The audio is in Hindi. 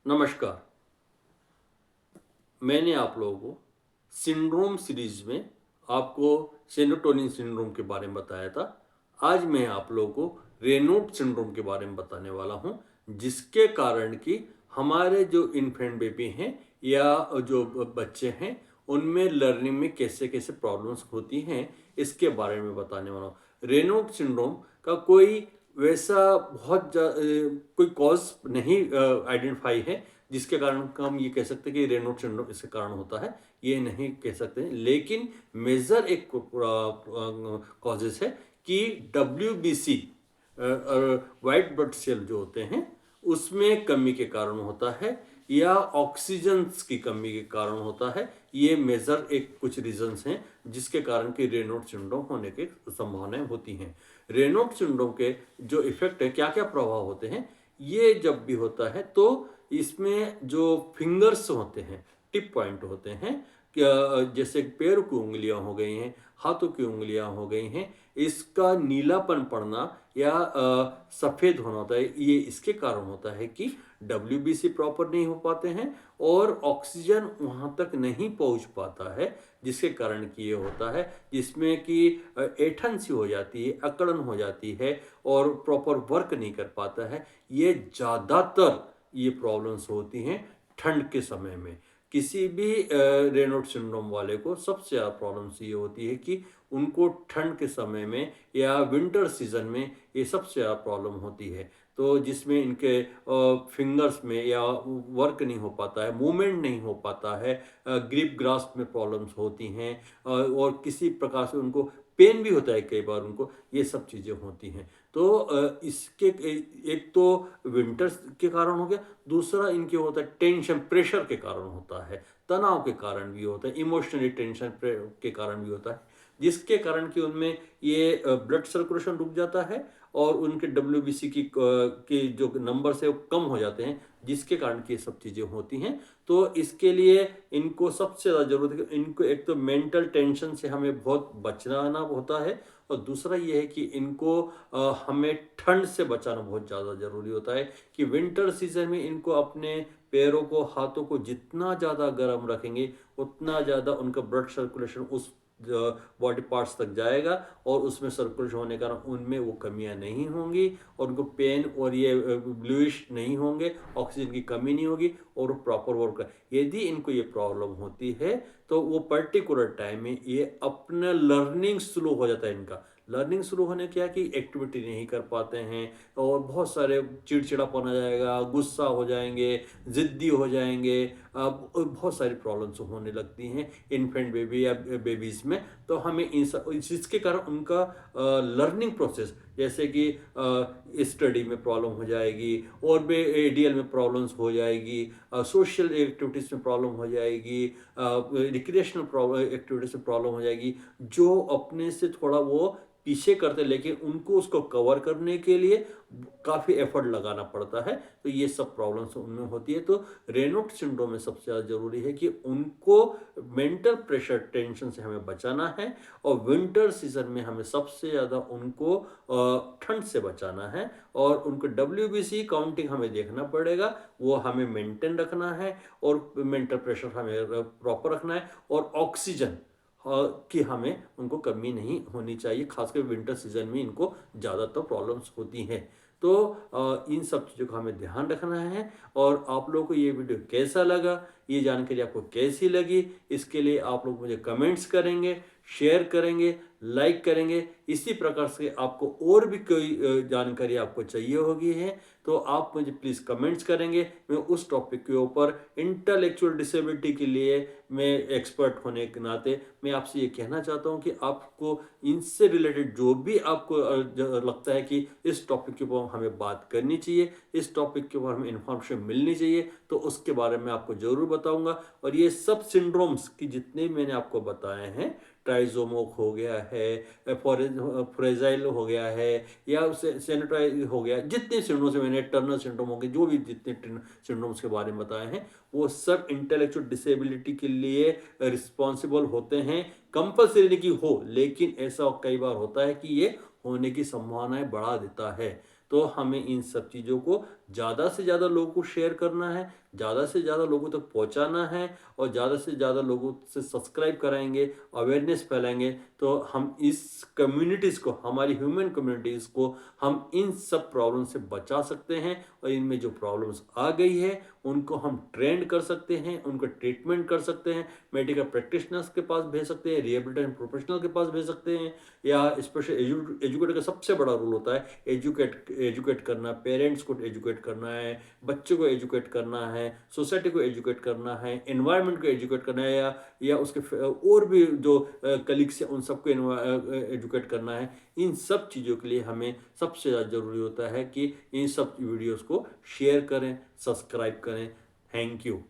नमस्कार। मैंने आप लोगों को सिंड्रोम सीरीज में आपको सेरोटोनिन सिंड्रोम के बारे में बताया था। आज मैं आप लोगों को रेनॉल्ड सिंड्रोम के बारे में बताने वाला हूं, जिसके कारण कि हमारे जो इन्फेंट बेबी हैं या जो बच्चे हैं उनमें लर्निंग में कैसे कैसे प्रॉब्लम्स होती हैं, इसके बारे में बताने वाला हूँ। रेनॉल्ड सिंड्रोम का कोई वैसा कोई कॉज नहीं आइडेंटिफाई है जिसके कारण हम ये कह सकते हैं कि रेनॉल्ड सिंड्रोम इसके कारण होता है, ये नहीं कह सकते हैं। लेकिन मेजर एक कॉजेस है कि WBC वाइट ब्लड सेल जो होते हैं उसमें कमी के कारण होता है या ऑक्सीजन की कमी के कारण होता है। ये मेजर एक कुछ रीजंस हैं जिसके कारण कि रेनॉल्ड सिंड्रोम होने की संभावनाएं होती हैं। रेनॉल्ड सिंड्रोम के जो इफेक्ट है, क्या क्या प्रभाव होते हैं, ये जब भी होता है तो इसमें जो फिंगर्स होते हैं, टिप पॉइंट होते हैं, जैसे पैर की उंगलियां हो गई हैं, हाथों की उंगलियां हो गई हैं, इसका नीलापन पड़ना या सफेद होना होता है। ये इसके कारण होता है कि WBC प्रॉपर नहीं हो पाते हैं और ऑक्सीजन वहां तक नहीं पहुंच पाता है, जिसके कारण कि ये होता है, जिसमें कि ऐंठन सी हो जाती है, अकड़न हो जाती है और प्रॉपर वर्क नहीं कर पाता है। ये ज़्यादातर ये प्रॉब्लम्स होती हैं ठंड के समय में। किसी भी रेनॉल्ड सिंड्रोम वाले को सबसे ज़्यादा प्रॉब्लम्स ये होती है कि उनको ठंड के समय में या विंटर सीजन में ये सबसे ज़्यादा प्रॉब्लम होती है। तो जिसमें इनके फिंगर्स में या वर्क नहीं हो पाता है, मूवमेंट नहीं हो पाता है, ग्रिप ग्रास्प में प्रॉब्लम्स होती हैं, और किसी प्रकार से उनको पेन भी होता है, कई बार उनको ये सब चीज़ें होती हैं। तो इसके एक तो विंटर्स के कारण हो गया, दूसरा इनके होता है टेंशन प्रेशर के कारण होता है, तनाव के कारण भी होता है, इमोशनली टेंशन के कारण भी होता है, जिसके कारण कि उनमें ये ब्लड सर्कुलेशन रुक जाता है और उनके WBC की जो नंबर है वो कम हो जाते हैं, जिसके कारण कि ये सब चीज़ें होती हैं। तो इसके लिए इनको सबसे ज़्यादा ज़रूरत है कि इनको एक तो मेंटल टेंशन से हमें बहुत बचना होता है, और दूसरा ये है कि इनको हमें ठंड से बचाना बहुत ज़्यादा ज़रूरी होता है कि विंटर सीजन में इनको अपने पैरों को, हाथों को जितना ज़्यादा गर्म रखेंगे उतना ज़्यादा उनका ब्लड सर्कुलेशन उस बॉडी पार्ट्स तक जाएगा और उसमें सर्कुलेशन होने के कारण उनमें वो कमियां नहीं होंगी और उनको पेन और ये ब्लूइश नहीं होंगे, ऑक्सीजन की कमी नहीं होगी और वो प्रॉपर वर्क। यदि इनको ये प्रॉब्लम होती है तो वो पर्टिकुलर टाइम में ये अपना लर्निंग स्लो हो जाता है। इनका लर्निंग शुरू होने क्या कि एक्टिविटी नहीं कर पाते हैं और बहुत सारे चिड़चिड़ापन आ जाएगा, गुस्सा हो जाएंगे, ज़िद्दी हो जाएंगे, बहुत सारी प्रॉब्लम्स होने लगती हैं इन्फेंट बेबी या बेबीज़ में। तो हमें इसके कारण उनका लर्निंग प्रोसेस, जैसे कि स्टडी में प्रॉब्लम हो जाएगी और भी ADL में प्रॉब्लम्स हो जाएगी, सोशल एक्टिविटीज़ में प्रॉब्लम हो जाएगी, रिक्रिएशनल एक्टिविटीज़ में प्रॉब्लम हो जाएगी, जो अपने से थोड़ा वो पीछे करते, लेकिन उनको उसको कवर करने के लिए काफ़ी एफर्ट लगाना पड़ता है। तो ये सब प्रॉब्लम्स उनमें होती है। तो रेनॉल्ड सिंड्रोम में सबसे ज़्यादा ज़रूरी है कि उनको मेंटल प्रेशर टेंशन से हमें बचाना है और विंटर सीजन में हमें सबसे ज़्यादा उनको ठंड से बचाना है और उनको WBC काउंटिंग हमें देखना पड़ेगा, वो हमें मेंटेन रखना है और मेंटल प्रेशर हमें प्रॉपर रखना है और ऑक्सीजन कि हमें उनको कमी नहीं होनी चाहिए, खासकर विंटर सीजन में इनको ज़्यादातर प्रॉब्लम्स होती हैं। तो इन सब चीज़ों का हमें ध्यान रखना है। और आप लोगों को ये वीडियो कैसा लगा, ये जानकारी आपको कैसी लगी, इसके लिए आप लोग मुझे कमेंट्स करेंगे, शेयर करेंगे, लाइक करेंगे। इसी प्रकार से आपको और भी कोई जानकारी आपको चाहिए होगी है तो आप मुझे प्लीज़ कमेंट्स करेंगे। मैं उस टॉपिक के ऊपर इंटेलेक्चुअल डिसेबिलिटी के लिए मैं एक्सपर्ट होने के नाते मैं आपसे ये कहना चाहता हूँ कि आपको इनसे रिलेटेड जो भी आपको लगता है कि इस टॉपिक के ऊपर हमें बात करनी चाहिए, इस टॉपिक के ऊपर हमें इन्फॉर्मेशन मिलनी चाहिए, तो उसके बारे में आपको ज़रूर बताऊंगा। और ये सब सिंड्रोम्स की जितने मैंने आपको बताए हैं, ट्राइजोमोक हो गया है, फ्रेजाइल हो गया है या सेनेटाइज हो गया, जितने सिंड्रोम्स मैंने, टर्नर सिंड्रोम हो गए, जो भी जितने सिंड्रोम्स के बारे में बताए हैं, वो सब इंटेलेक्चुअल डिसेबिलिटी के लिए रिस्पॉन्सिबल होते हैं। कंपल्सरी नहीं कि हो, लेकिन ऐसा कई बार होता है कि ये होने की संभावनाएं बढ़ा देता है। तो हमें इन सब चीज़ों को ज़्यादा से ज़्यादा लोगों को शेयर करना है, ज़्यादा से ज़्यादा लोगों तक पहुँचाना है और ज़्यादा से ज़्यादा लोगों से सब्सक्राइब कराएँगे, अवेयरनेस फैलाएँगे, तो हम इस कम्युनिटीज़ को, हमारी ह्यूमन कम्युनिटीज़ को हम इन सब प्रॉब्लम से बचा सकते हैं और इनमें जो प्रॉब्लम्स आ गई है, उनको हम ट्रेंड कर सकते हैं, उनका ट्रीटमेंट कर सकते हैं, मेडिकल प्रैक्टिशनर्स के पास भेज सकते हैं, रिहैबिलिटेशन प्रोफेशनल के पास भेज सकते हैं, या स्पेशल एजुकेटर का सबसे बड़ा रोल होता है एजुकेट एजुकेट करना, पेरेंट्स को एजुकेट करना है, बच्चों को एजुकेट करना है, सोसाइटी को एजुकेट करना है, एनवायरनमेंट को एजुकेट करना है, या उसके और भी जो कलीग्स हैं उन सबको एजुकेट करना है। इन सब चीज़ों के लिए हमें सबसे ज़्यादा ज़रूरी होता है कि इन सब वीडियोस को शेयर करें, सब्सक्राइब करें। Thank you.